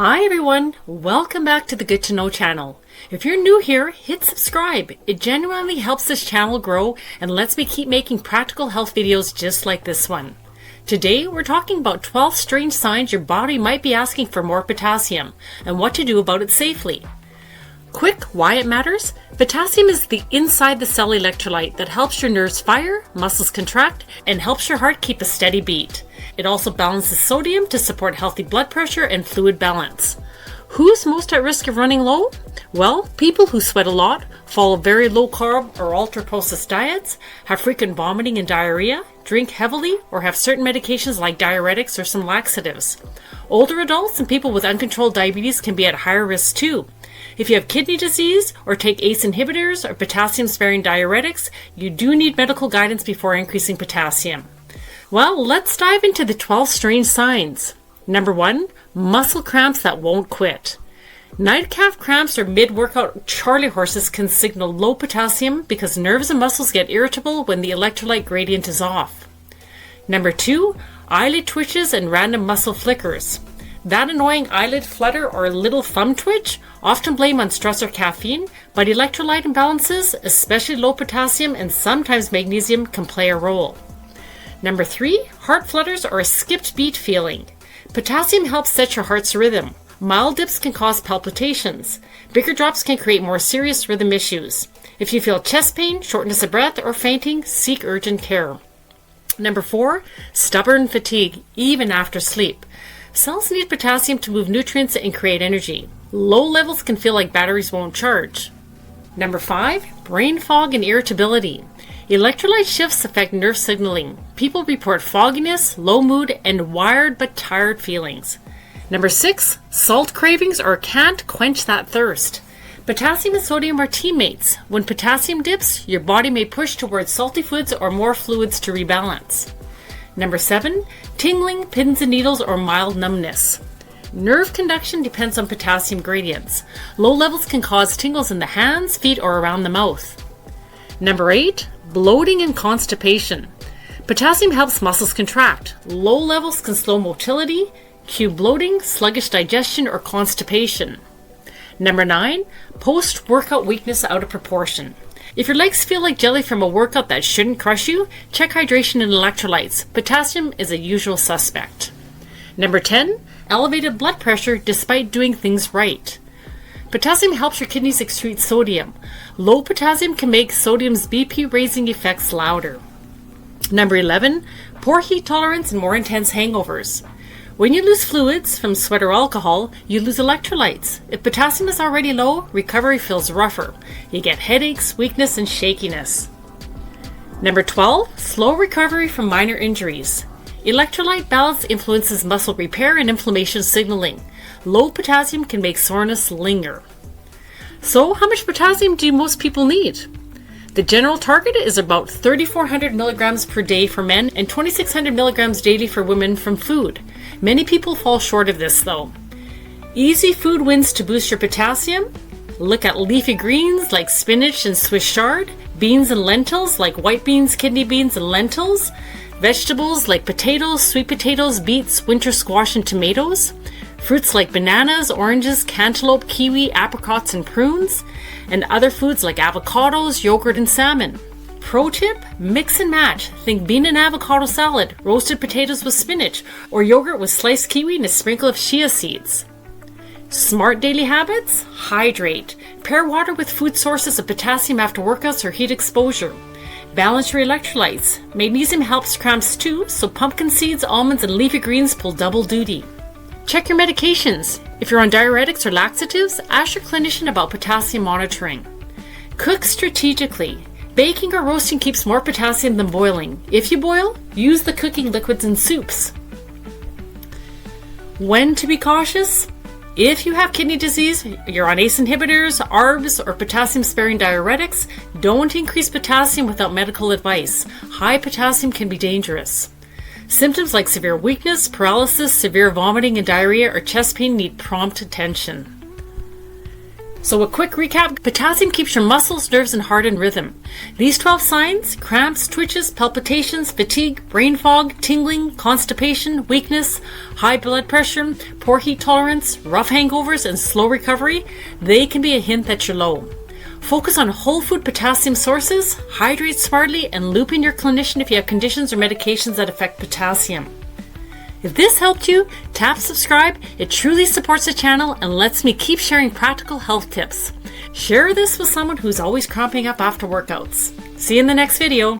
Hi everyone, welcome back to the Good to Know channel. If you're new here, hit subscribe. It genuinely helps this channel grow and lets me keep making practical health videos just like this one. Today we're talking about 12 strange signs your body might be asking for more potassium and what to do about it safely. Quick, why it matters? Potassium is the inside the cell electrolyte that helps your nerves fire, muscles contract, and helps your heart keep a steady beat. It also balances sodium to support healthy blood pressure and fluid balance. Who's most at risk of running low? Well, people who sweat a lot, follow very low carb or ultra-processed diets, have frequent vomiting and diarrhea, drink heavily, or have certain medications like diuretics or some laxatives. Older adults and people with uncontrolled diabetes can be at higher risk too. If you have kidney disease or take ACE inhibitors or potassium-sparing diuretics, you do need medical guidance before increasing potassium. Well, let's dive into the 12 strange signs. Number 1, muscle cramps that won't quit. Night calf cramps or mid-workout charley horses can signal low potassium because nerves and muscles get irritable when the electrolyte gradient is off. Number 2, eyelid twitches and random muscle flickers. That annoying eyelid flutter or little thumb twitch, often blame on stress or caffeine, but electrolyte imbalances, especially low potassium and sometimes magnesium, can play a role. Number 3, heart flutters or a skipped beat feeling. Potassium helps set your heart's rhythm. Mild dips can cause palpitations. Bigger drops can create more serious rhythm issues. If you feel chest pain, shortness of breath, or fainting, seek urgent care. Number 4, stubborn fatigue, even after sleep. Cells need potassium to move nutrients and create energy. Low levels can feel like batteries won't charge. Number 5, brain fog and irritability. Electrolyte shifts affect nerve signaling. People report fogginess, low mood, and wired but tired feelings. Number 6, salt cravings or can't quench that thirst. Potassium and sodium are teammates. When potassium dips, your body may push towards salty foods or more fluids to rebalance. Number 7, tingling, pins and needles, or mild numbness. Nerve conduction depends on potassium gradients. Low levels can cause tingles in the hands, feet, or around the mouth. Number 8, bloating and constipation. Potassium helps muscles contract. Low levels can slow motility, cue bloating, sluggish digestion, or constipation. Number 9, post-workout weakness out of proportion. If your legs feel like jelly from a workout that shouldn't crush you, check hydration and electrolytes. Potassium is a usual suspect. Number 10, elevated blood pressure despite doing things right. Potassium helps your kidneys excrete sodium. Low potassium can make sodium's BP raising effects louder. Number 11, poor heat tolerance and more intense hangovers. When you lose fluids from sweat or alcohol, you lose electrolytes. If potassium is already low, recovery feels rougher. You get headaches, weakness, and shakiness. Number 12, slow recovery from minor injuries. Electrolyte balance influences muscle repair and inflammation signaling. Low potassium can make soreness linger. So, how much potassium do most people need? The general target is about 3,400 milligrams per day for men and 2,600 milligrams daily for women from food. Many people fall short of this though. Easy food wins to boost your potassium. Look at leafy greens like spinach and Swiss chard, beans and lentils like white beans, kidney beans, and lentils, vegetables like potatoes, sweet potatoes, beets, winter squash, and tomatoes, fruits like bananas, oranges, cantaloupe, kiwi, apricots, and prunes, and other foods like avocados, yogurt, and salmon. Pro tip, mix and match. Think bean and avocado salad, roasted potatoes with spinach, or yogurt with sliced kiwi and a sprinkle of chia seeds. Smart daily habits? Hydrate. Pair water with food sources of potassium after workouts or heat exposure. Balance your electrolytes. Magnesium helps cramps too, so pumpkin seeds, almonds, and leafy greens pull double duty. Check your medications. If you're on diuretics or laxatives, ask your clinician about potassium monitoring. Cook strategically. Baking or roasting keeps more potassium than boiling. If you boil, use the cooking liquids in soups. When to be cautious? If you have kidney disease, you're on ACE inhibitors, ARBs, or potassium-sparing diuretics, don't increase potassium without medical advice. High potassium can be dangerous. Symptoms like severe weakness, paralysis, severe vomiting, and diarrhea or chest pain need prompt attention. So a quick recap, potassium keeps your muscles, nerves, and heart in rhythm. These 12 signs, cramps, twitches, palpitations, fatigue, brain fog, tingling, constipation, weakness, high blood pressure, poor heat tolerance, rough hangovers, and slow recovery, they can be a hint that you're low. Focus on whole food potassium sources, hydrate smartly, and loop in your clinician if you have conditions or medications that affect potassium. If this helped you, tap subscribe. It truly supports the channel and lets me keep sharing practical health tips. Share this with someone who's always cramping up after workouts. See you in the next video.